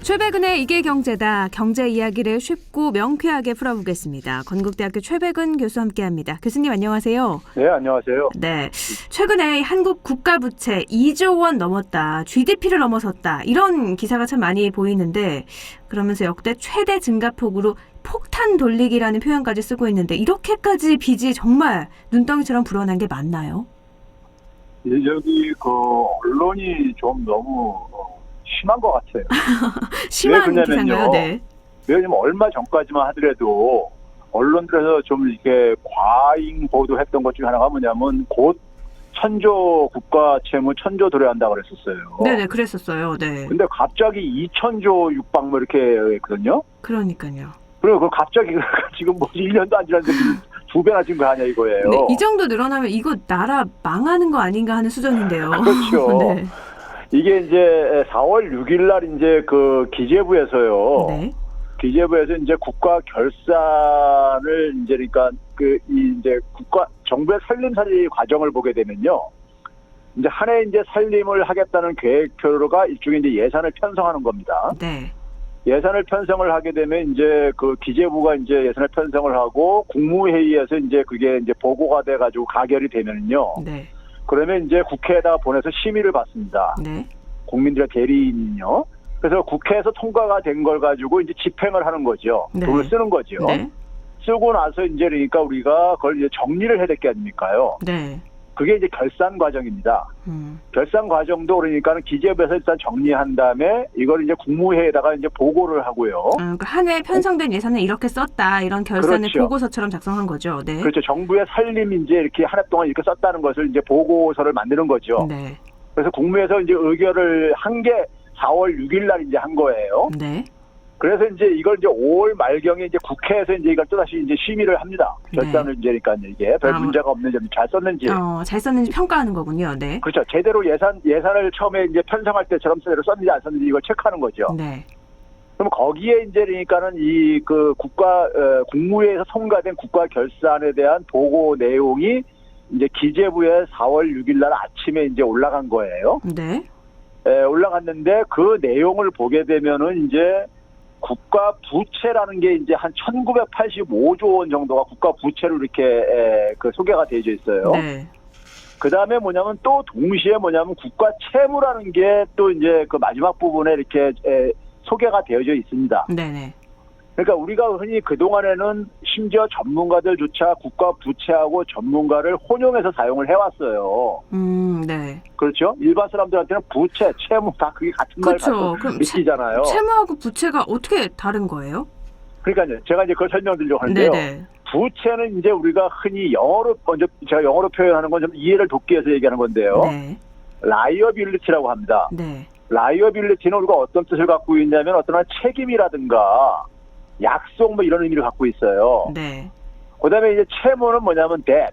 최백은의 이게 경제다. 경제 이야기를 쉽고 명쾌하게 풀어보겠습니다. 건국대학교 최백은 교수와 함께합니다. 교수님 안녕하세요. 네, 안녕하세요. 네, 최근에 한국 국가부채 2조 원 넘었다. GDP를 넘어섰다. 이런 기사가 참 많이 보이는데 그러면서 역대 최대 증가폭으로 폭탄 돌리기라는 표현까지 쓰고 있는데 이렇게까지 빚이 정말 눈덩이처럼 불어난 게 맞나요? 여기 언론이 좀 너무 심한 것 같아요. 심한 기사인가요? 네. 왜냐면 얼마 전까지만 하더라도 언론들에서 좀 이렇게 과잉 보도했던 것 중에 하나가 뭐냐면 곧 천조 국가 채무 천조 도래한다 그랬었어요. 네네, 그랬었어요. 네. 근데 갑자기 2천조 육박 뭐 이렇게 했거든요. 그러니까요. 그리고 그 갑자기 지금 1년도 안 지났는데 2배나 진 거 아니야 이거예요. 네, 이 정도 늘어나면 이거 나라 망하는 거 아닌가 하는 수준인데요. 그렇죠. 네. 이게 이제 4월 6일 날 이제 그 기재부에서요. 네. 기재부에서 이제 국가 결산을 이제 그러니까 이제 정부의 살림살이 과정을 보게 되면요. 이제 한 해 이제 살림을 하겠다는 계획표가 일종의 이제 예산을 편성하는 겁니다. 네. 예산을 편성을 하게 되면 이제 그 기재부가 이제 예산을 편성을 하고 국무회의에서 이제 그게 이제 보고가 돼 가지고 가결이 되면요. 네. 그러면 이제 국회에다 보내서 심의를 받습니다. 네. 국민들의 대리인이요. 그래서 국회에서 통과가 된 걸 가지고 이제 집행을 하는 거죠. 네. 돈을 쓰는 거죠. 네. 쓰고 나서 이제 그러니까 우리가 그걸 이제 정리를 해야 될 게 아닙니까요? 네. 그게 이제 결산 과정입니다. 결산 과정도 그러니까는 기재부에서 일단 정리한 다음에 이걸 이제 국무회의에다가 이제 보고를 하고요. 그러니까 한 해 편성된 예산을 이렇게 썼다 이런 결산을 그렇죠. 보고서처럼 작성한 거죠. 네. 그렇죠. 정부의 살림 이제 이렇게 한 해 동안 이렇게 썼다는 것을 이제 보고서를 만드는 거죠. 네. 그래서 국무회에서 이제 의결을 한 게 4월 6일 날 이제 한 거예요. 네. 그래서 이제 이걸 이제 5월 말경에 이제 국회에서 이제 이걸 또다시 이제 심의를 합니다. 결산을 이제 그러니까 이게 별 문제가 없는지 잘 썼는지. 잘 썼는지 평가하는 거군요. 네. 그렇죠. 제대로 예산을 처음에 이제 편성할 때처럼 제대로 썼는지 안 썼는지 이걸 체크하는 거죠. 네. 그럼 거기에 이제 그러니까는 이 그 국무회에서 통과된 국가 결산에 대한 보고 내용이 이제 기재부에 4월 6일 날 아침에 이제 올라간 거예요. 네. 올라갔는데 그 내용을 보게 되면은 이제 국가 부채라는 게 이제 한 1985조 원 정도가 국가 부채로 이렇게 소개가 되어 있어요. 네. 그 다음에 뭐냐면 또 동시에 뭐냐면 국가 채무라는 게 또 이제 그 마지막 부분에 이렇게 소개가 되어져 있습니다. 네네. 그러니까 우리가 흔히 그동안에는 심지어 전문가들조차 국가 부채하고 전문가를 혼용해서 사용을 해왔어요. 네. 그렇죠? 일반 사람들한테는 부채, 채무 다 그게 같은 말 그렇죠. 같고 느끼잖아요. 채무하고 부채가 어떻게 다른 거예요? 그러니까요. 제가 이제 그걸 설명드리려고 하는데요. 네네. 부채는 이제 우리가 흔히 영어로 먼저 제가 영어로 표현하는 건 좀 이해를 돕기 위해서 얘기하는 건데요. 네. 라이어빌리티라고 합니다. 네. 라이어빌리티는 우리가 어떤 뜻을 갖고 있냐면 어떤 책임이라든가 약속 뭐 이런 의미를 갖고 있어요. 네. 그다음에 이제 채무는 뭐냐면 debt.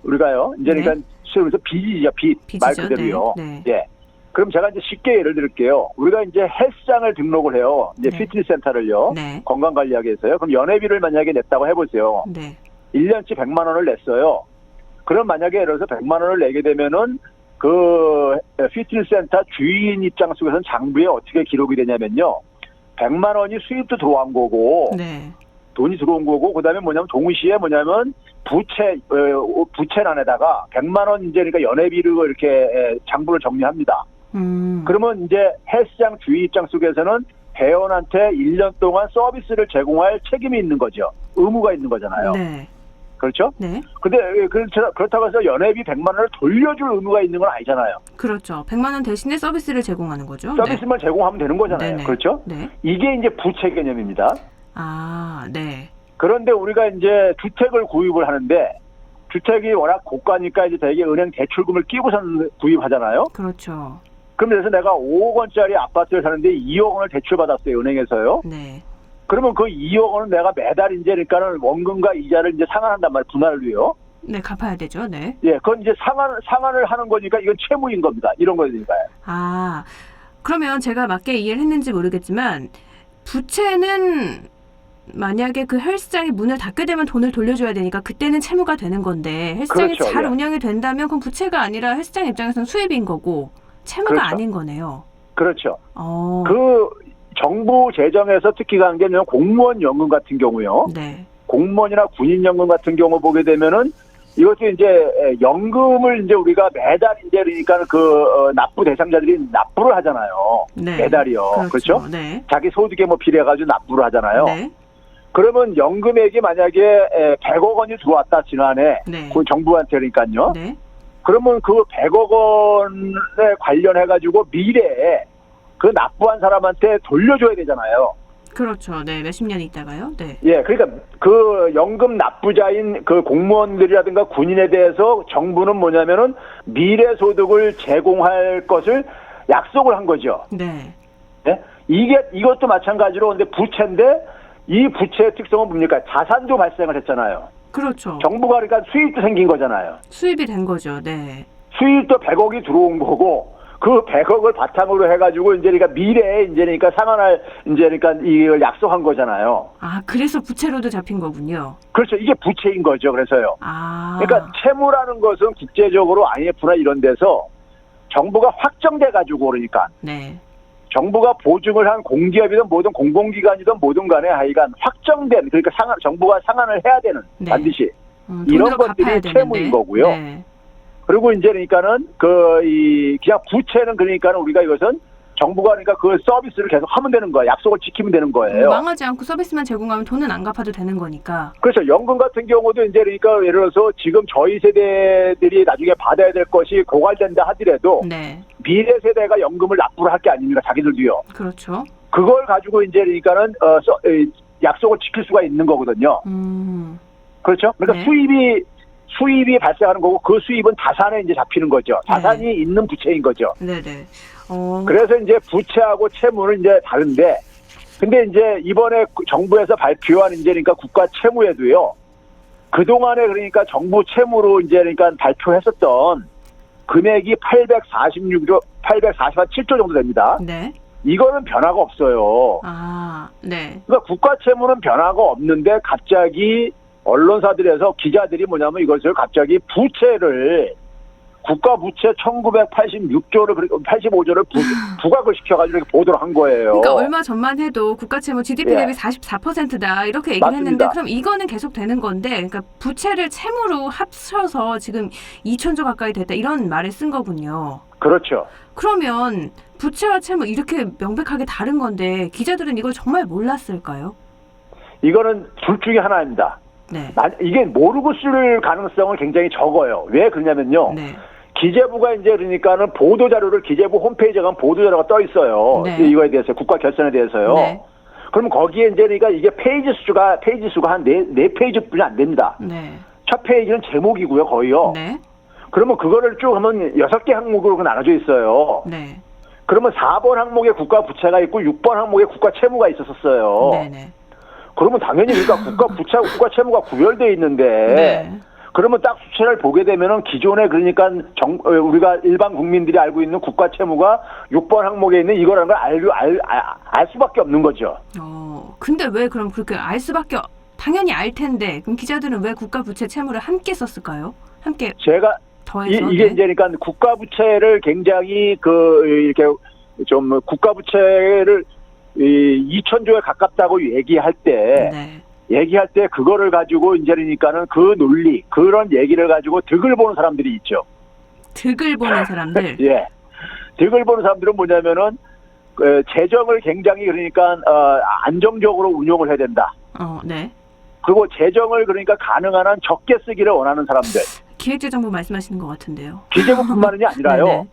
우리가요. 이제 네. 그러니까 그래서 빚이죠. 빚. 말 그대로요. 네. 예. 그럼 제가 이제 쉽게 예를 들을게요. 우리가 이제 헬스장을 등록을 해요. 이제 네. 피트니스 센터를요. 네. 건강관리하기 위해서요. 그럼 연회비를 만약에 냈다고 해보세요. 네. 1년치 100만 원을 냈어요. 그럼 만약에 예를 들어서 100만 원을 내게 되면은 그 피트니스 센터 주인 입장 속에서는 장부에 어떻게 기록이 되냐면요. 100만 원이 수입도 들어온 거고, 네. 돈이 들어온 거고, 그 다음에 뭐냐면 동시에 뭐냐면 부채란에다가 100만 원 이제 그러니까 연회비를 이렇게 장부를 정리합니다. 그러면 이제 헬스장 주인 입장 속에서는 회원한테 1년 동안 서비스를 제공할 책임이 있는 거죠. 의무가 있는 거잖아요. 네. 그렇죠? 네. 근데 그렇다고 해서 연회비 100만 원을 돌려줄 의무가 있는 건 아니잖아요. 그렇죠. 100만 원 대신에 서비스를 제공하는 거죠. 서비스만 제공하면 되는 거잖아요. 네네. 그렇죠? 네. 이게 이제 부채 개념입니다. 아, 네. 그런데 우리가 이제 주택을 구입을 하는데 주택이 워낙 고가니까 이제 대개 은행 대출금을 끼고선 구입하잖아요. 그렇죠. 그럼 그래서 내가 5억 원짜리 아파트를 사는데 2억 원을 대출받았어요. 은행에서요. 네. 그러면 그 2억 원은 내가 매달 이제 그러니까는 원금과 이자를 이제 상환한단 말이에요. 분할을 위요. 네, 갚아야 되죠. 네. 예, 그건 이제 상환을 하는 거니까 이건 채무인 겁니다. 이런 거니까요. 아, 그러면 제가 맞게 이해를 했는지 모르겠지만 부채는 만약에 그 헬스장이 문을 닫게 되면 돈을 돌려줘야 되니까 그때는 채무가 되는 건데 헬스장이 그렇죠, 잘 예. 운영이 된다면 그건 부채가 아니라 헬스장 입장에서는 수입인 거고 채무가 그렇죠. 아닌 거네요. 그렇죠. 어. 정부 재정에서 특히 관계는 공무원 연금 같은 경우요. 네. 공무원이나 군인 연금 같은 경우 보게 되면은 이것도 이제 연금을 이제 우리가 매달 이제 그러니까 납부 대상자들이 납부를 하잖아요. 네. 매달이요. 그렇죠? 네. 자기 소득에 뭐 비례해가지고 납부를 하잖아요. 네. 그러면 연금액이 만약에 100억 원이 들어왔다 지난해 네. 그 정부한테 그러니까요. 네. 그러면 그 100억 원에 관련해가지고 미래에 그 납부한 사람한테 돌려줘야 되잖아요. 그렇죠. 네. 몇십 년 있다가요. 네. 예, 그러니까 그 연금 납부자인 그 공무원들이라든가 군인에 대해서 정부는 뭐냐면은 미래 소득을 제공할 것을 약속을 한 거죠. 네. 예? 이것도 마찬가지로 근데 부채인데 이 부채의 특성은 뭡니까? 자산도 발생을 했잖아요. 그렇죠. 정부가 그러니까 수입도 생긴 거잖아요. 수입이 된 거죠. 네. 수입도 100억이 들어온 거고 그 100억을 바탕으로 해가지고 이제 그러니까 미래에 이제 그러니까 상환할 이제 그러니까 이걸 약속한 거잖아요. 아, 그래서 부채로도 잡힌 거군요. 그렇죠. 이게 부채인 거죠. 그래서요. 아. 그러니까 채무라는 것은 국제적으로 IMF나 이런 데서 정부가 확정돼 가지고 그러니까 네. 정부가 보증을 한 공기업이든 모든 공공기관이든 뭐든 간에 하여간 확정된 그러니까 정부가 상환을 해야 되는 네. 반드시 돈으로 이런 것들이 갚아야 채무인 되는데. 거고요. 네. 그리고 이제 그러니까는 그냥 부채는 그러니까는 우리가 이것은 정부가 그러니까 그 서비스를 계속 하면 되는 거예요. 약속을 지키면 되는 거예요. 망하지 않고 서비스만 제공하면 돈은 안 갚아도 되는 거니까. 그렇죠. 연금 같은 경우도 이제 그러니까 예를 들어서 지금 저희 세대들이 나중에 받아야 될 것이 고갈된다 하더라도 네. 미래 세대가 연금을 납부를 할 게 아닙니까? 자기들도요. 그렇죠. 그걸 가지고 이제 그러니까는 약속을 지킬 수가 있는 거거든요. 그렇죠. 그러니까 네. 수입이 발생하는 거고 그 수입은 자산에 이제 잡히는 거죠. 자산이 네. 있는 부채인 거죠. 네네. 그래서 이제 부채하고 채무는 이제 다른데, 근데 이제 이번에 정부에서 발표한 이제 그러니까 국가 채무에도요, 그동안에 그러니까 정부 채무로 이제 그러니까 발표했었던 금액이 847조 정도 됩니다. 네. 이거는 변화가 없어요. 아, 네. 그러니까 국가 채무는 변화가 없는데 갑자기 언론사들에서 기자들이 뭐냐면 이것을 갑자기 부채를 국가 부채 1986조를 85조를 부각을 시켜가지고 이렇게 보도를 한 거예요. 그러니까 얼마 전만 해도 국가 채무 GDP 예. 대비 44%다 이렇게 얘기를 맞습니다. 했는데 그럼 이거는 계속 되는 건데 그러니까 부채를 채무로 합쳐서 지금 2천조 가까이 됐다 이런 말을 쓴 거군요. 그렇죠. 그러면 부채와 채무 이렇게 명백하게 다른 건데 기자들은 이걸 정말 몰랐을까요? 이거는 둘 중에 하나입니다. 네. 이게 모르고 쓸 가능성은 굉장히 적어요. 왜 그러냐면요. 네. 기재부가 이제 그러니까는 보도자료를 기재부 홈페이지에 가면 보도자료가 떠 있어요. 네. 이거에 대해서 국가 결산에 대해서요. 네. 그러면 거기에 이제 그러니까 이게 페이지 수가 한 네 페이지뿐이 안 됩니다. 네. 첫 페이지는 제목이고요, 거의요. 네. 그러면 그거를 쭉 하면 6개 항목으로 나눠져 있어요. 네. 그러면 4번 항목에 국가 부채가 있고 6번 항목에 국가 채무가 있었어요. 네. 네. 그러면 당연히 그러니까 국가 부채하고 국가 채무가 구별되어 있는데 네. 그러면 딱 수치를 보게 되면은 기존에 그러니까 우리가 일반 국민들이 알고 있는 국가 채무가 6번 항목에 있는 이거라는 걸 알 수밖에 없는 거죠. 근데 왜 그럼 그렇게 알 수밖에 당연히 알 텐데 그럼 기자들은 왜 국가 부채 채무를 함께 썼을까요? 함께 제가 더해서 이게 이제 그러니까 국가 부채를 굉장히 이렇게 좀 국가 부채를 2천조에 가깝다고 얘기할 때 그거를 가지고 이제 그러니까는 그 논리 그런 얘기를 가지고 득을 보는 사람들이 있죠. 득을 보는 사람들. 예. 득을 보는 사람들은 뭐냐면은 재정을 굉장히 그러니까 안정적으로 운용을 해야 된다. 네. 그리고 재정을 그러니까 가능한 한 적게 쓰기를 원하는 사람들. 기획재정부 말씀하시는 것 같은데요. 기재부뿐만이 아니라요. 네네.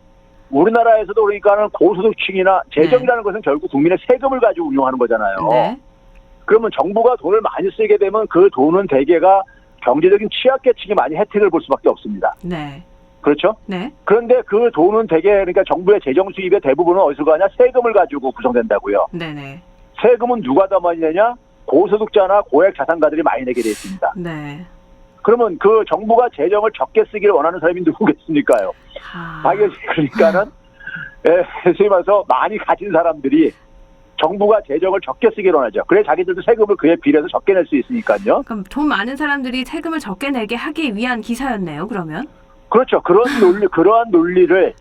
우리나라에서도 그러니까는 고소득층이나 재정이라는 것은 결국 국민의 세금을 가지고 운용하는 거잖아요. 네. 그러면 정부가 돈을 많이 쓰게 되면 그 돈은 대개가 경제적인 취약계층이 많이 혜택을 볼 수밖에 없습니다. 네. 그렇죠? 네. 그런데 그 돈은 대개 그러니까 정부의 재정 수입의 대부분은 어디서 가냐? 세금을 가지고 구성된다고요. 네네. 세금은 누가 더 많이 내냐? 고소득자나 고액 자산가들이 많이 내게 돼 있습니다. 네. 그러면 그 정부가 재정을 적게 쓰기를 원하는 사람이 누구겠습니까요? 그러니까는 소위 말해서 많이 가진 사람들이 정부가 재정을 적게 쓰기를 원하죠. 그래 자기들도 세금을 그에 비례해서 적게 낼 수 있으니까요. 그럼 돈 많은 사람들이 세금을 적게 내게 하기 위한 기사였네요. 그러면. 그렇죠. 그러한 논리를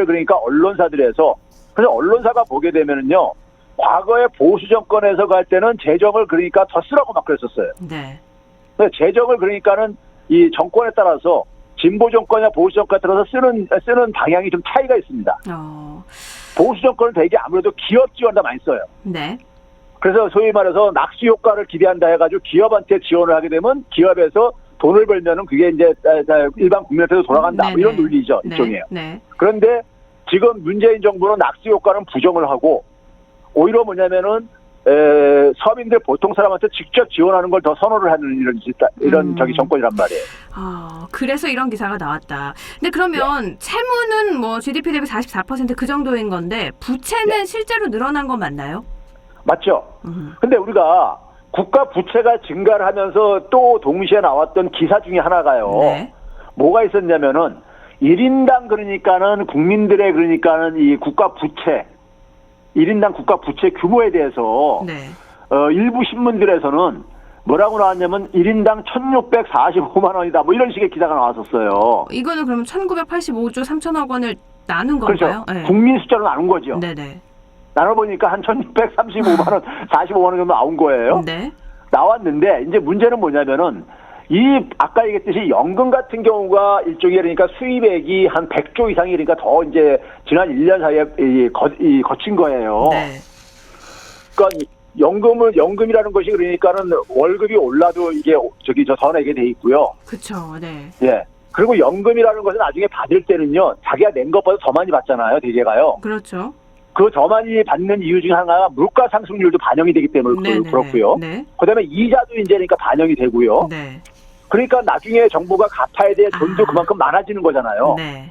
그러니까 언론사들에서 그래서 언론사가 보게 되면은요. 과거에 보수 정권에서 갈 때는 재정을 그러니까 더 쓰라고 막 그랬었어요. 네. 재정을 그러니까는 이 정권에 따라서 진보 정권이나 보수 정권에 따라서 쓰는 방향이 좀 차이가 있습니다. 보수 정권은 되게 아무래도 기업 지원도 많이 써요. 네. 그래서 소위 말해서 낙수 효과를 기대한다 해가지고 기업한테 지원을 하게 되면 기업에서 돈을 벌면은 그게 이제 일반 국민한테도 돌아간다. 뭐 이런 논리죠. 일종이에요. 네. 그런데 지금 문재인 정부는 낙수 효과는 부정을 하고 오히려 뭐냐면은 서민들 보통 사람한테 직접 지원하는 걸 더 선호를 하는 이런 저기 정권이란 말이에요. 그래서 이런 기사가 나왔다. 근데 그러면 채무는 뭐 GDP 대비 44%그 정도인 건데 부채는 실제로 늘어난 건 맞나요? 맞죠. 근데 우리가 국가 부채가 증가를 하면서 또 동시에 나왔던 기사 중에 하나가요. 네. 뭐가 있었냐면은 1인당 그러니까는 국민들의 그러니까는 이 국가 부채 1인당 국가 부채 규모에 대해서 네. 일부 신문들에서는 뭐라고 나왔냐면 1인당 1,645만 원이다. 뭐 이런 식의 기사가 나왔었어요. 이거는 그러면 1985조 3천억 원을 나눈 건가요? 그렇죠. 네. 국민 숫자로 나눈 거죠. 네네. 나눠보니까 한 1,635만 원, 45만 원 정도 나온 거예요. 네. 나왔는데 이제 문제는 뭐냐면은 이 아까 얘기했듯이 연금 같은 경우가 일종의 그러니까 수입액이 한 100조 이상이 그러니까 더 이제 지난 1년 사이에 거친 거예요. 네. 그러니까 연금이라는 것이 그러니까는 월급이 올라도 이게 더 내게 돼 있고요. 그렇죠. 네. 예. 그리고 연금이라는 것은 나중에 받을 때는요, 자기가 낸 것보다 더 많이 받잖아요, 대개가요. 그렇죠. 그 더 많이 받는 이유 중에 하나가 물가 상승률도 반영이 되기 때문에 그렇고요. 네. 그다음에 이자도 이제 그러니까 반영이 되고요. 네. 그러니까 나중에 정부가 갚아야 될 돈도 그만큼 많아지는 거잖아요. 네.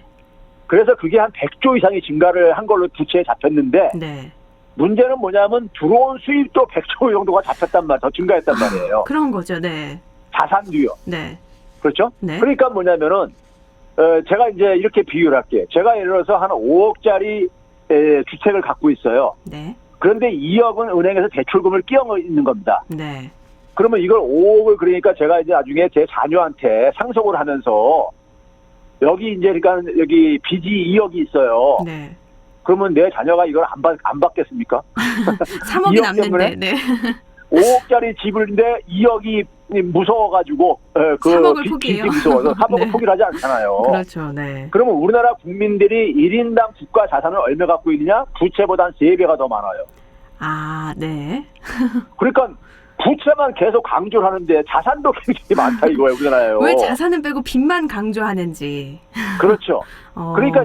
그래서 그게 한 100조 이상이 증가를 한 걸로 부채에 잡혔는데 네. 문제는 뭐냐면 들어온 수입도 100조 정도가 잡혔단 말이에요. 더 증가했단 말이에요. 그런 거죠. 네. 자산도요. 네. 그렇죠? 네. 그러니까 뭐냐면은 제가 이제 이렇게 비유를 할게요. 제가 예를 들어서 한 5억짜리 주택을 갖고 있어요. 네. 그런데 2억은 은행에서 대출금을 끼워 있는 겁니다. 네. 그러면 이걸 5억을 그러니까 제가 이제 나중에 제 자녀한테 상속을 하면서 여기 이제 그러니까 여기 빚이 2억이 있어요. 네. 그러면 내 자녀가 이걸 안 받겠습니까? 3억이 2억 남는데. 때문에? 네. 5억짜리 집인데 2억이 무서워가지고 그 3억을 빚이 포기해요. 무서워서 3억을 네. 포기를 하지 않잖아요. 그렇죠. 네. 그러면 우리나라 국민들이 1인당 국가 자산을 얼마 갖고 있느냐? 부채보다 한 3배가 더 많아요. 네. 그러니까 부채만 계속 강조를 하는데 자산도 굉장히 많다 이거예요, 우리나라요. 왜 자산은 빼고 빚만 강조하는지. 그렇죠. 그러니까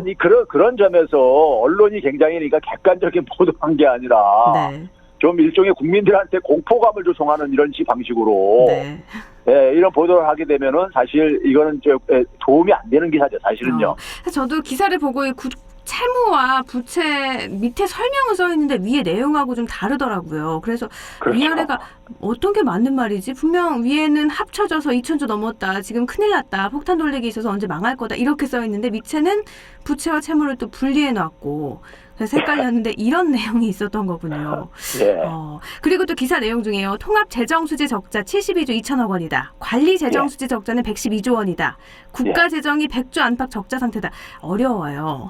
그런 점에서 언론이 굉장히 그러니까 객관적인 보도한 게 아니라 네. 좀 일종의 국민들한테 공포감을 조성하는 이런 방식으로 네. 이런 보도를 하게 되면은 사실 이거는 도움이 안 되는 기사죠, 사실은요. 저도 기사를 보고 채무와 부채 밑에 설명은 써 있는데 위에 내용하고 좀 다르더라고요. 그래서 그렇죠. 위아래가 어떤 게 맞는 말이지? 분명 위에는 합쳐져서 2,000조 넘었다. 지금 큰일 났다. 폭탄 돌리기 있어서 언제 망할 거다. 이렇게 써 있는데 밑에는 부채와 채무를 또 분리해 놨고 그래서 헷갈렸는데 이런 내용이 있었던 거군요. 예. 그리고 또 기사 내용 중에요. 통합재정수지 적자 72조 2천억 원이다. 관리재정수지 적자는 112조 원이다. 국가재정이 100조 안팎 적자 상태다. 어려워요.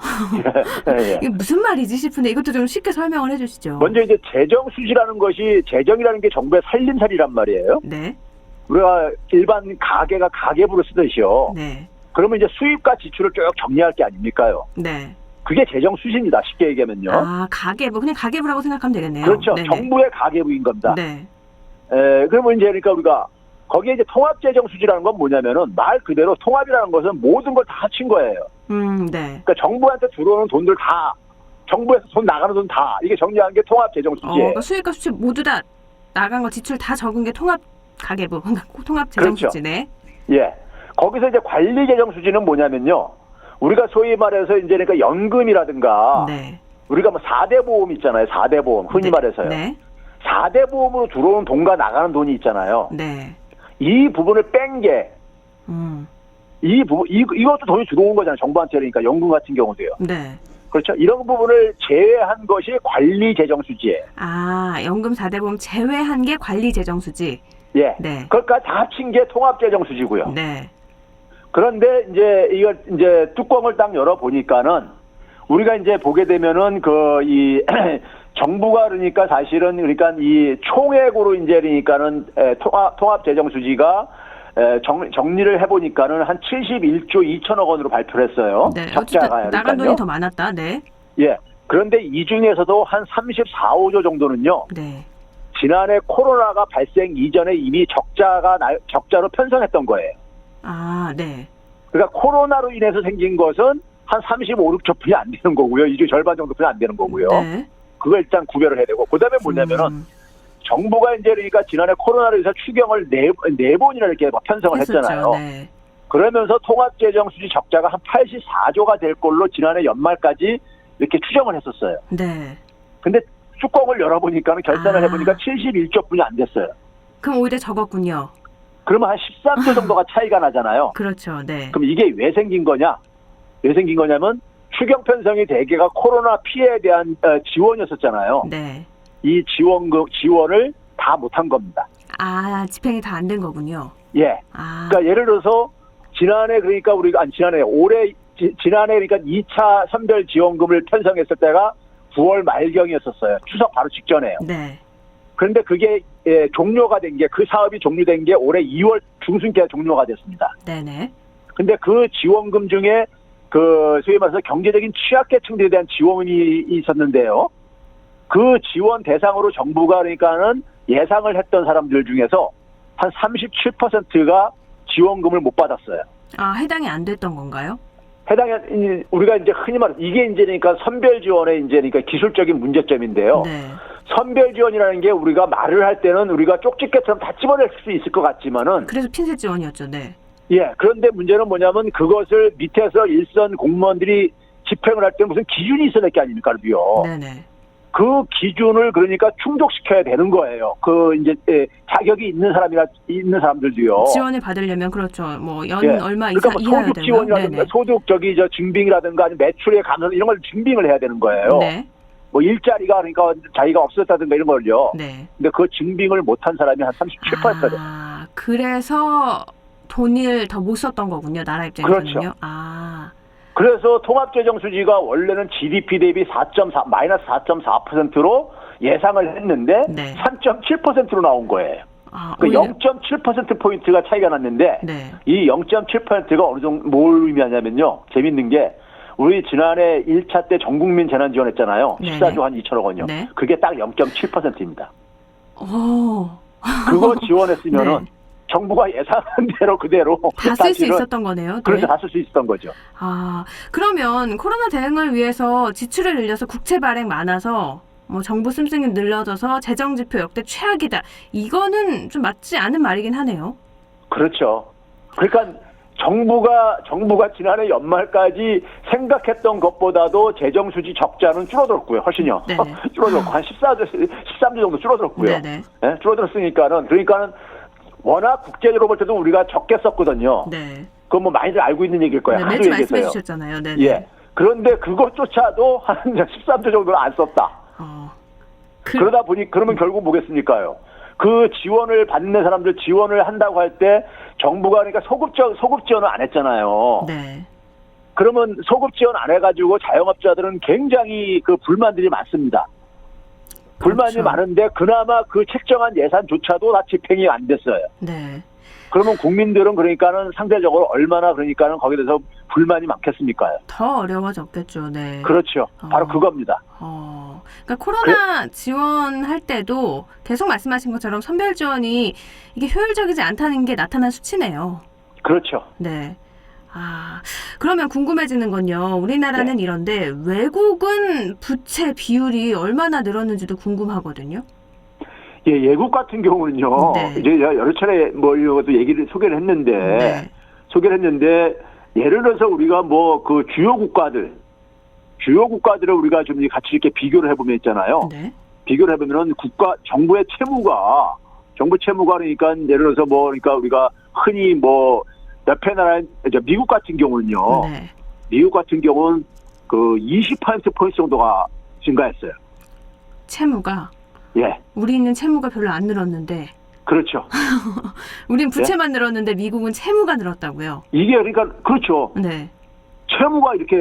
예. 이게 무슨 말이지 싶은데 이것도 좀 쉽게 설명을 해주시죠. 먼저 이제 재정수지라는 것이 재정이라는 게 정부의 살림살이란 말이에요. 네. 우리가 일반 가게가 가계부를 쓰듯이요. 네. 그러면 이제 수입과 지출을 쭉 정리할 게 아닙니까요? 네. 그게 재정 수지입니다. 쉽게 얘기하면요. 가계부. 그냥 가계부라고 생각하면 되겠네요. 그렇죠. 네네. 정부의 가계부인 겁니다. 네. 그러면 이제 그러니까 우리가 거기에 이제 통합재정 수지라는 건 뭐냐면은 말 그대로 통합이라는 것은 모든 걸 다 합친 거예요. 네. 그러니까 정부한테 들어오는 돈들 다, 정부에서 돈 나가는 돈 다, 이게 정리한 게 통합재정 수지예요. 그러니까 수입과 수출 모두 다 나간 거 지출 다 적은 게 통합 가계부. 통합재정 그렇죠. 수지네. 예. 거기서 이제 관리재정 수지는 뭐냐면요. 우리가 소위 말해서 이제 그러니까 연금이라든가 네. 우리가 뭐 4대 보험 있잖아요. 4대 보험 흔히 말해서요. 네. 4대 보험으로 들어오는 돈과 나가는 돈이 있잖아요. 네. 이 부분을 뺀 게 이 부분 이것도 돈이 들어온 거잖아요. 정부한테. 그러니까 연금 같은 경우도요. 네. 그렇죠. 이런 부분을 제외한 것이 관리재정수지예요. 연금 4대 보험 제외한 게 관리재정수지. 예. 네. 그것까지 다 합친 게 통합재정수지고요. 네. 그런데 이제 이걸 이제 뚜껑을 딱 열어 보니까는 우리가 이제 보게 되면은 정부가 그러니까 사실은 그러니까 이 총액으로 이제 그러니까는 통합재정수지가 정리를 해보니까는 한 71조 2천억 원으로 발표를 했어요. 네. 적자가 나간 돈이 더 많았다. 네. 예. 그런데 이 중에서도 한 34, 5조 정도는요. 네. 지난해 코로나가 발생 이전에 이미 적자로 편성했던 거예요. 아, 네. 그러니까 코로나로 인해서 생긴 것은 한 35, 6조뿐이 안 되는 거고요. 이 중 절반 정도뿐이 안 되는 거고요. 네. 그걸 일단 구별을 해야 되고, 그다음에 뭐냐면은 정부가 이제 그러니까 지난해 코로나로 인해서 추경을 네 번이나 이렇게 편성을 했잖아요. 네. 그러면서 통합재정수지 적자가 한 84조가 될 걸로 지난해 연말까지 이렇게 추정을 했었어요. 네. 근데 뚜껑을 열어보니까 결산을 해보니까 71조뿐이 안 됐어요. 그럼 오히려 적었군요. 그러면 한 13조 정도가 차이가 나잖아요. 그렇죠. 네. 그럼 이게 왜 생긴 거냐? 왜 생긴 거냐면 추경 편성이 대개가 코로나 피해에 대한 지원이었었잖아요. 네. 이 지원을 다 못한 겁니다. 아, 집행이 다 안 된 거군요. 예. 아. 그러니까 예를 들어서 지난해 올해 지난해 그러니까 2차 선별 지원금을 편성했을 때가 9월 말경이었었어요. 추석 바로 직전에요. 네. 그런데 그게 종료가 된 게, 그 사업이 종료된 게 올해 2월 중순께 종료가 됐습니다. 네네. 근데 그 지원금 중에 소위 말해서 경제적인 취약계층들에 대한 지원이 있었는데요. 그 지원 대상으로 정부가 그러니까는 예상을 했던 사람들 중에서 한 37%가 지원금을 못 받았어요. 아, 해당이 안 됐던 건가요? 우리가 이제 흔히 말해서 이게 이제 그러니까 선별 지원의 이제 그러니까 기술적인 문제점인데요. 네. 선별 지원이라는 게 우리가 말을 할 때는 우리가 쪽집게처럼 다 집어낼 수 있을 것 같지만은. 그래서 핀셋 지원이었죠. 네. 예. 그런데 문제는 뭐냐면 그것을 밑에서 일선 공무원들이 집행을 할 때 무슨 기준이 있어야 될 게 아닙니까, 그래도요. 네네. 그 기준을 그러니까 충족시켜야 되는 거예요. 자격이 있는 사람들도요. 지원을 받으려면 그렇죠. 뭐 얼마 그러니까 뭐 이하여야 소득 지원이라든가 소득 증빙이라든가 아니면 매출의 감소 이런 걸 증빙을 해야 되는 거예요. 네. 뭐 일자리가 그러니까 자기가 없었다든가 이런 걸요. 네. 근데 그 증빙을 못한 사람이 한 37%가 돼요. 아, 그래서 돈을 더 못 썼던 거군요. 나라 입장에서는요. 그렇죠. 아. 그래서 통합재정수지가 원래는 GDP 대비 마이너스 4.4%로 예상을 했는데 네. 3.7%로 나온 거예요. 아, 그 0.7%포인트가 차이가 났는데 네. 이 0.7%가 어느 정도 뭘 의미하냐면요. 재밌는 게 우리 지난해 1차 때 전국민 재난지원했잖아요. 14조 한 2천억 원이요. 네. 그게 딱 0.7%입니다. 오. 그거 지원했으면은 네. 정부가 예상한 대로 그대로 다 쓸 수 있었던 거네요. 네. 그래서 다 쓸 수 있었던 거죠. 아, 그러면 코로나 대응을 위해서 지출을 늘려서 국채 발행 많아서 뭐 정부 씀씀이 늘려져서 재정 지표 역대 최악이다. 이거는 좀 맞지 않은 말이긴 하네요. 그렇죠. 그러니까 정부가 지난해 연말까지 생각했던 것보다도 재정 수지 적자는 줄어들었고요. 훨씬요. 줄어들었고 한 13조 정도 줄어들었고요. 네네. 네? 줄어들었으니까는 워낙 국제적으로 볼 때도 우리가 적게 썼거든요. 네. 그건 뭐 많이들 알고 있는 얘기일 거예요. 네, 하도 매주 말씀해 얘기해서요. 주셨잖아요. 네네. 예. 그런데 그것조차도 한 13조 정도는 안 썼다. 그러다 보니 그러면 결국 뭐겠습니까요? 그 지원을 받는 사람들 지원을 한다고 할 때 정부가 그러니까 소급 지원을 안 했잖아요. 네. 그러면 소급 지원 안 해가지고 자영업자들은 굉장히 그 불만들이 많습니다. 불만이 그렇죠. 많은데 그나마 그 책정한 예산조차도 다 집행이 안 됐어요. 네. 그러면 국민들은 그러니까는 상대적으로 얼마나 그러니까는 거기에 대해서 불만이 많겠습니까요? 더 어려워졌겠죠. 네. 그렇죠. 바로 그겁니다. 그러니까 코로나 지원할 때도 계속 말씀하신 것처럼 선별 지원이 이게 효율적이지 않다는 게 나타난 수치네요. 그렇죠. 네. 아, 그러면 궁금해지는 건요. 우리나라는 이런데 외국은 부채 비율이 얼마나 늘었는지도 궁금하거든요. 예, 외국 같은 경우는요. 네. 이제 여러 차례 이것도 소개를 했는데 예를 들어서 우리가 그 주요 국가들을 우리가 좀 같이 이렇게 비교를 해보면 있잖아요. 네. 비교를 해보면은 정부의 채무가 그러니까 예를 들어서 그러니까 우리가 흔히 옆에 나라 미국 같은 경우는요. 네. 미국 같은 경우는 20%포인트 정도가 증가했어요. 채무가. 예. 우리는 채무가 별로 안 늘었는데. 그렇죠. 우린 부채만 늘었는데 미국은 채무가 늘었다고요. 이게 그러니까 그렇죠. 네. 채무가 이렇게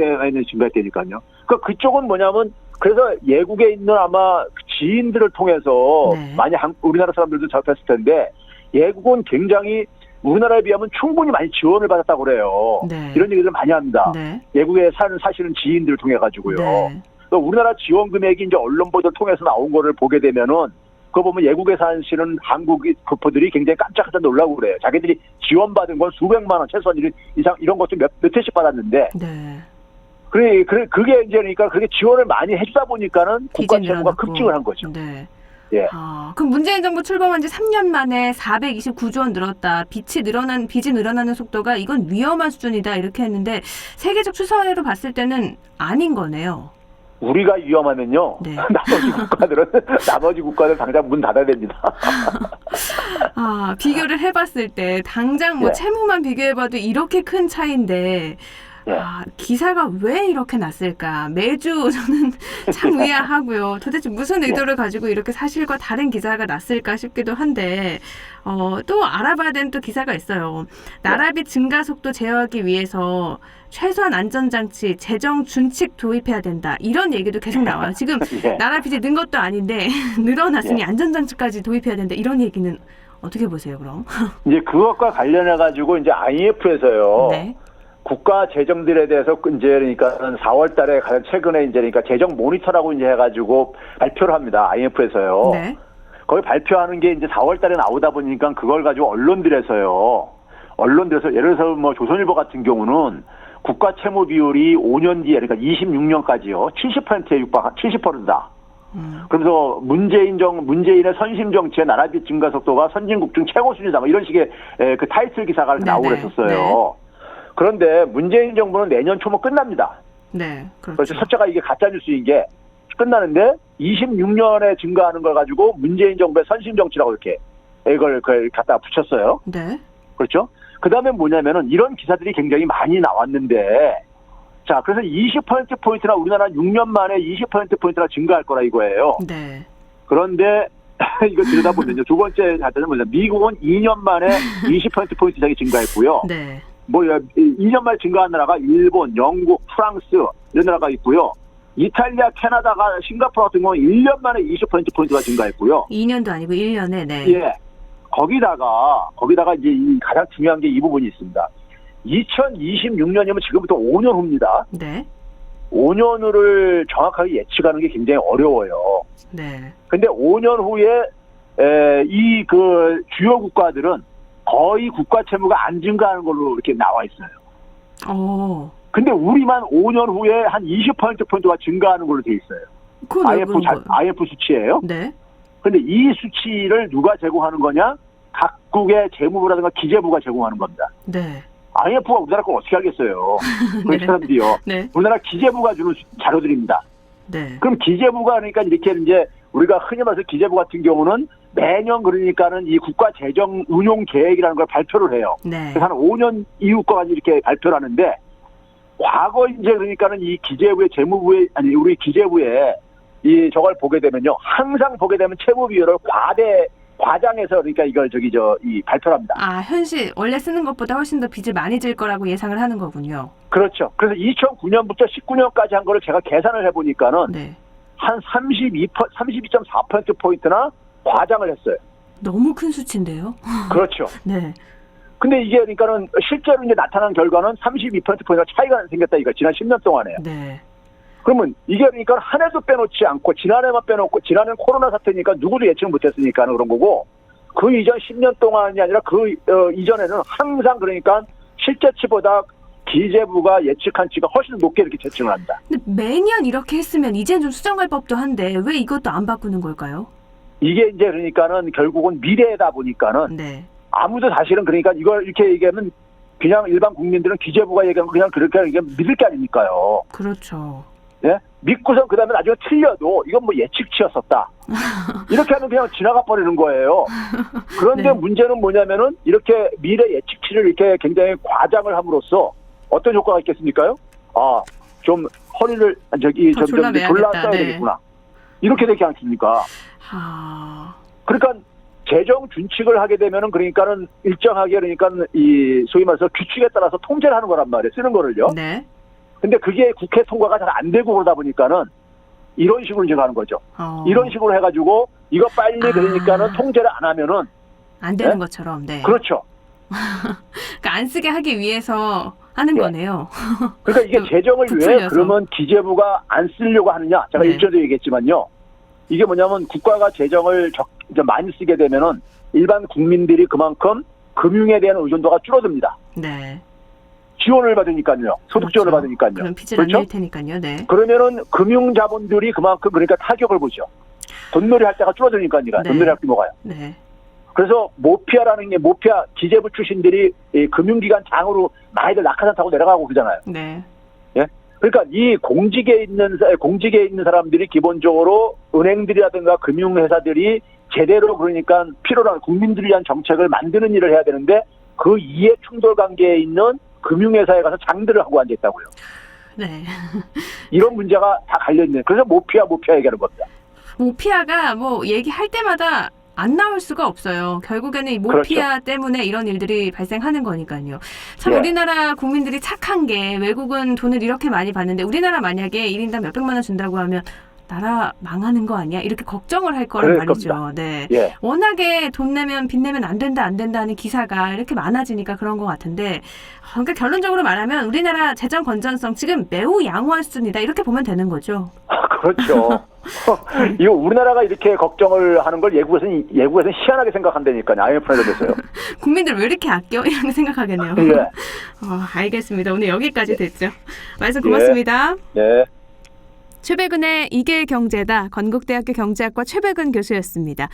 증가했다니까요. 그러니까 그쪽은 뭐냐면 그래서 예국에 있는 아마 지인들을 통해서 네. 많이 우리나라 사람들도 접했을 텐데 예국은 굉장히 우리나라에 비하면 충분히 많이 지원을 받았다고 그래요. 네. 이런 얘기를 많이 합니다. 네. 예국에 사시는 지인들을 통해 가지고요. 네. 우리나라 지원 금액이 이제 언론 보도 통해서 나온 거를 보게 되면은 그거 보면 예국에 사시는 한국 교포들이 굉장히 깜짝깜짝 놀라고 그래요. 자기들이 지원받은 건 수백만 원, 최소한 이상 이런 것도 몇 회씩 받았는데. 네. 그게 이제 그러니까 그게 지원을 많이 해주다 보니까는 국가 빚이 채무가 늘어났고. 급증을 한 거죠. 네. 예. 그럼 문재인 정부 출범한 지 3년 만에 429조 원 늘었다. 빚이 늘어나는 속도가 이건 위험한 수준이다. 이렇게 했는데 세계적 추세로 봤을 때는 아닌 거네요. 우리가 위험하면요. 네. 나머지 국가들 당장 문 닫아야 됩니다. 비교를 해봤을 때 당장 뭐 예. 채무만 비교해봐도 이렇게 큰 차이인데 예. 기사가 왜 이렇게 났을까? 매주 저는 참 의아하고요. 도대체 무슨 의도를 가지고 이렇게 사실과 다른 기사가 났을까 싶기도 한데 또 알아봐야 되는 또 기사가 있어요. 나라빚 증가 속도 제어하기 위해서 최소한 안전장치, 재정 준칙 도입해야 된다. 이런 얘기도 계속 나와요. 지금 예. 나라빚이 는 것도 아닌데 늘어났으니 예. 안전장치까지 도입해야 된다. 이런 얘기는 어떻게 보세요, 그럼? 이제 그것과 관련해 가지고 이제 IMF에서요. 네. 국가 재정들에 대해서 이제 그러니까 4월 달에 가장 최근에 이제 그러니까 재정 모니터라고 이제 해가지고 발표를 합니다. IMF에서요. 네. 거기 발표하는 게 이제 4월 달에 나오다 보니까 그걸 가지고 언론들에서 예를 들어서 뭐 조선일보 같은 경우는 국가 채무 비율이 5년 뒤에 그러니까 26년까지요. 70%에 육박 70%다. 그러면서 문재인의 선심 정치의 나라빚 증가 속도가 선진국 중 최고 수준이다. 뭐 이런 식의 그 타이틀 기사가 나오고 그랬었어요. 네. 그런데 문재인 정부는 내년 초면 끝납니다. 네. 그렇죠. 그래서 첫째가 이게 가짜 뉴스인 게 끝나는데 26년에 증가하는 걸 가지고 문재인 정부의 선심 정치라고 이렇게 이걸 갖다 붙였어요. 네. 그렇죠? 그 다음에 뭐냐면은 이런 기사들이 굉장히 많이 나왔는데 자, 그래서 20%포인트나 우리나라 6년 만에 20%포인트나 증가할 거라 이거예요. 네. 그런데 이거 들여다보면요. 두 번째 자료는 뭐냐. 미국은 2년 만에 20%포인트 이상이 증가했고요. 네. 2년 만에 증가한 나라가 일본, 영국, 프랑스 이런 나라가 있고요. 이탈리아, 캐나다가 싱가포르 같은 경우는 1년 만에 20%포인트가 증가했고요. 2년도 아니고 1년에, 네. 예. 거기다가 이제 가장 중요한 게 이 부분이 있습니다. 2026년이면 지금부터 5년 후입니다. 네. 5년 후를 정확하게 예측하는 게 굉장히 어려워요. 네. 근데 5년 후에 이 그 주요 국가들은 거의 국가 채무가 안 증가하는 걸로 이렇게 나와 있어요. 근데 우리만 5년 후에 한 20%포인트가 증가하는 걸로 돼 있어요. IMF 수치예요. 네. 근데 이 수치를 누가 제공하는 거냐? 각국의 재무부라든가 기재부가 제공하는 겁니다. 네. IMF가 우리나라 걸 어떻게 알겠어요? 그 네. 사람들이요. 네. 우리나라 기재부가 주는 자료들입니다. 네. 그럼 기재부가 그러니까 이렇게 이제 우리가 흔히 말해서 기재부 같은 경우는 매년 그러니까는 이 국가 재정 운용 계획이라는 걸 발표를 해요. 네. 그래서 한 5년 이후까지 이렇게 발표를 하는데 과거 이제 그러니까는 이 기재부의 우리 기재부의 이 저걸 보게 되면요. 항상 보게 되면 채무 비율을 과장해서 그러니까 이걸 이 발표를 합니다. 현실 원래 쓰는 것보다 훨씬 더 빚을 많이 질 거라고 예상을 하는 거군요. 그렇죠. 그래서 2009년부터 19년까지 한 거를 제가 계산을 해보니까는 네. 한 32.4%포인트나 과장을 했어요. 너무 큰 수치인데요. 그렇죠. 네. 근데 이게 그러니까는 실제로 이제 나타난 결과는 32%포인트가 차이가 생겼다 이거 지난 10년 동안에요. 네. 그러면 이게 그러니까 한 해도 빼놓지 않고 지난해만 빼놓고 지난해는 코로나 사태니까 누구도 예측 못했으니까 그런 거고 그 이전 10년 동안이 아니라 이전에는 항상 그러니까 실제치보다 기재부가 예측한 치가 훨씬 높게 이렇게 채팅을 합니다. 근데 매년 이렇게 했으면 이젠 좀 수정할 법도 한데 왜 이것도 안 바꾸는 걸까요? 이게 이제 그러니까는 결국은 미래다 보니까는 네. 아무도 사실은 그러니까 이걸 이렇게 얘기하면 그냥 일반 국민들은 기재부가 얘기하면 그냥 그렇게 믿을 게 아니니까요. 그렇죠. 예? 믿고선 그 다음에 나중에 틀려도 이건 뭐 예측치였었다. 이렇게 하면 그냥 지나가 버리는 거예요. 그런데 네. 문제는 뭐냐면은 이렇게 미래 예측치를 이렇게 굉장히 과장을 함으로써 어떤 효과가 있겠습니까요? 좀 허리를 더 졸라 써야 네. 되겠구나. 이렇게 되지 않습니까? 그러니까 재정 준칙을 하게 되면은 그러니까는 일정하게 그러니까 이 소위 말해서 규칙에 따라서 통제를 하는 거란 말이에요. 쓰는 거를요. 네. 근데 그게 국회 통과가 잘 안 되고 그러다 보니까는 이런 식으로 이제 가는 거죠. 어. 이런 식으로 해가지고 이거 빨리 아. 그러니까는 통제를 안 하면은 안 되는 네? 것처럼. 네. 그렇죠. 그러니까 안 쓰게 하기 위해서 하는 네. 거네요. 그러니까 이게 그 재정을 왜 부풀려서. 그러면 기재부가 안 쓰려고 하느냐? 제가 네. 일전에도 얘기했지만요. 이게 뭐냐면 국가가 재정을 이제 많이 쓰게 되면은 일반 국민들이 그만큼 금융에 대한 의존도가 줄어듭니다. 네. 지원을 받으니까요. 소득 지원을 그렇죠. 받으니까요. 그럼 빚을 그렇죠? 안 낼 테니까요. 네. 그러면은 금융자본들이 그만큼 그러니까 타격을 보죠. 돈놀이 할 때가 줄어드니까요. 네. 돈놀이 할 규모가요. 네. 그래서 모피아라는 게 모피아 기재부 출신들이 이 금융기관 장으로 많이들 낙하산 타고 내려가고 그러잖아요. 네. 예? 그러니까 이 공직에 있는 사람들이 기본적으로 은행들이라든가 금융회사들이 제대로 그러니까 필요한 국민들을 위한 정책을 만드는 일을 해야 되는데 그 이해 충돌 관계에 있는 금융회사에 가서 장들을 하고 앉아 있다고요. 네. 이런 문제가 다 갈려 있는. 그래서 모피아 얘기하는 겁니다. 모피아가 뭐 얘기할 때마다 안 나올 수가 없어요. 결국에는 이 모피아 때문에 이런 일들이 발생하는 거니까요. 참 예. 우리나라 국민들이 착한 게 외국은 돈을 이렇게 많이 받는데 우리나라 만약에 1인당 몇백만 원 준다고 하면 나라 망하는 거 아니야? 이렇게 걱정을 할 거란 그럴 말이죠. 겁니다. 네. 예. 워낙에 돈 내면 빚 내면 안 된다 하는 기사가 이렇게 많아지니까 그런 것 같은데 그러니까 결론적으로 말하면 우리나라 재정 건전성 지금 매우 양호한 수준이다 이렇게 보면 되는 거죠. 그렇죠. 이거 우리나라가 이렇게 걱정을 하는 걸 외국에서는 희한하게 생각한다니까요. IMF나 이런 데서요. 국민들 왜 이렇게 아껴? 이런 생각하겠네요. 예. 알겠습니다. 오늘 여기까지 됐죠. 말씀 고맙습니다. 네. 최백은의 이길 경제다. 건국대학교 경제학과 최백은 교수였습니다.